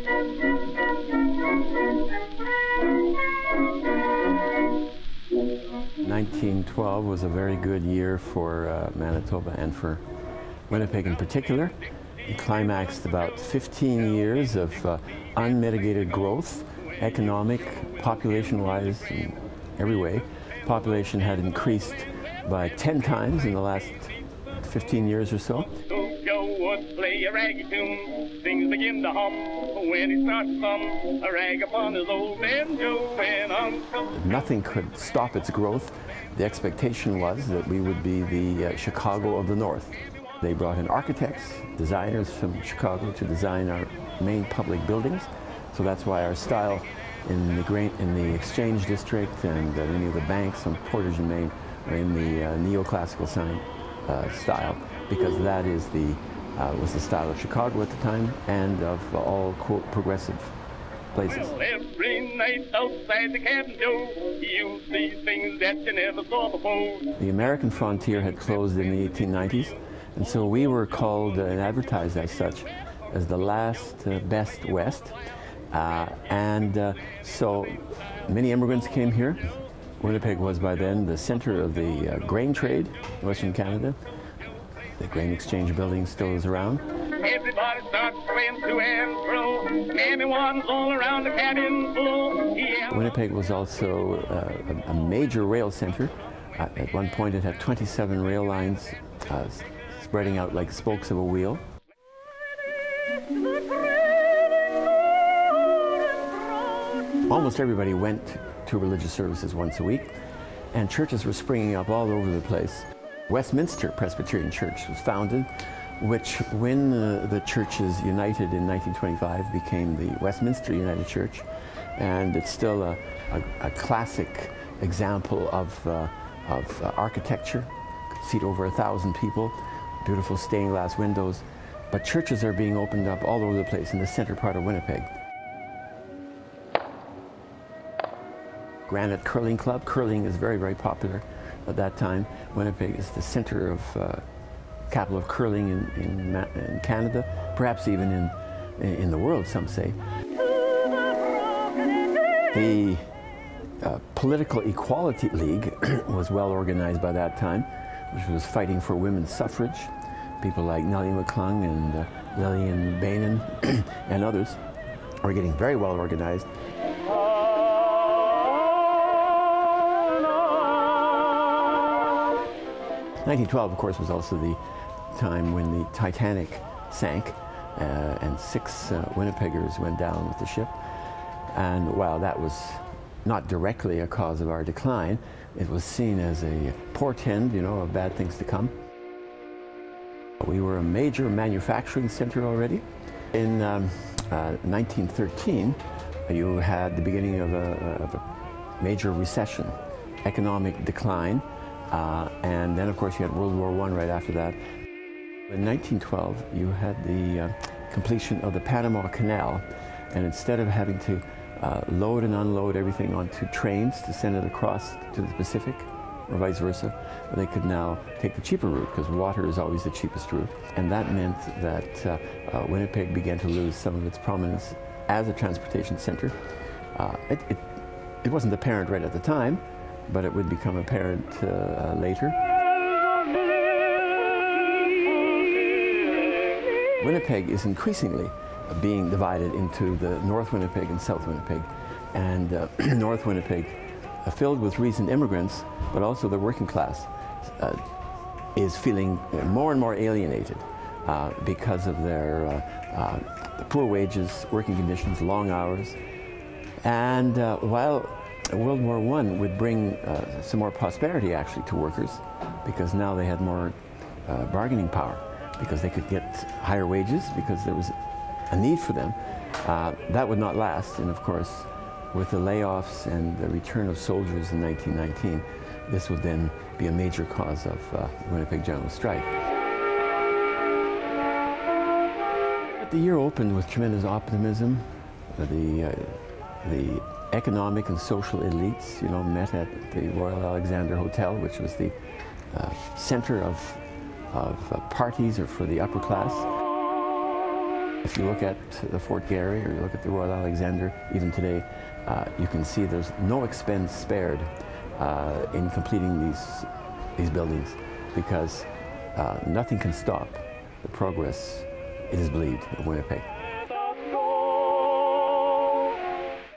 1912 was a very good year for Manitoba and for Winnipeg in particular. It climaxed about 15 years of unmitigated growth, economic, population-wise, in every way. Population had increased by 10 times in the last 15 years or so. Play a raggy tune, things begin to hum when he starts to hum a rag upon his old banjo and uncle. Nothing could stop its growth. The expectation was that we would be the Chicago of the North. They brought in architects, designers from Chicago to design our main public buildings. So that's why our style in the Exchange District and many of the banks on Portage and Main are in the neoclassical style, because that is was the style of Chicago at the time and of all, quote, progressive places. Well, every night outside the cabin door, you see things that you never saw before. The American frontier had closed in the 1890s, and so we were called and advertised as such as the last best West. So many immigrants came here. Winnipeg was by then the center of the grain trade in Western Canada. The grain exchange building still is around. Everybody starts playing to and fro. Everyone's all around the cabin full. Yeah. Winnipeg was also a major rail center. At one point it had 27 rail lines spreading out like spokes of a wheel. Almost everybody went to religious services once a week, and churches were springing up all over the place. Westminster Presbyterian Church was founded, which, when the churches united in 1925, became the Westminster United Church, and it's still a classic example of architecture. Could seat over 1,000 people, beautiful stained glass windows, but churches are being opened up all over the place in the center part of Winnipeg. Granite Curling Club. Curling is very, very popular at that time. Winnipeg is the center of capital of curling in Canada, perhaps even in the world, some say. The Political Equality League was well organized by that time, which was fighting for women's suffrage. People like Nellie McClung and Lillian Bainin and others were getting very well organized. 1912, of course, was also the time when the Titanic sank and 6 Winnipeggers went down with the ship. And while that was not directly a cause of our decline, it was seen as a portend, of bad things to come. We were a major manufacturing center already. In 1913, you had the beginning of a major recession, economic decline. And then, of course, you had World War I right after that. In 1912, you had the completion of the Panama Canal, and instead of having to load and unload everything onto trains to send it across to the Pacific, or vice versa, they could now take the cheaper route, because water is always the cheapest route. And that meant that Winnipeg began to lose some of its prominence as a transportation center. It wasn't apparent right at the time, but it would become apparent later. Winnipeg is increasingly being divided into the North Winnipeg and South Winnipeg. And North Winnipeg, filled with recent immigrants, but also the working class, is feeling more and more alienated because of their the poor wages, working conditions, long hours. And while World War I would bring some more prosperity actually to workers, because now they had more bargaining power, because they could get higher wages, because there was a need for them. That would not last, and of course, with the layoffs and the return of soldiers in 1919, this would then be a major cause of Winnipeg General Strike. But the year opened with tremendous optimism. The economic and social elites, met at the Royal Alexander Hotel, which was the center of parties or for the upper class. If you look at the Fort Garry or you look at the Royal Alexander, even today, you can see there's no expense spared in completing these buildings, because nothing can stop the progress, it is believed, of Winnipeg.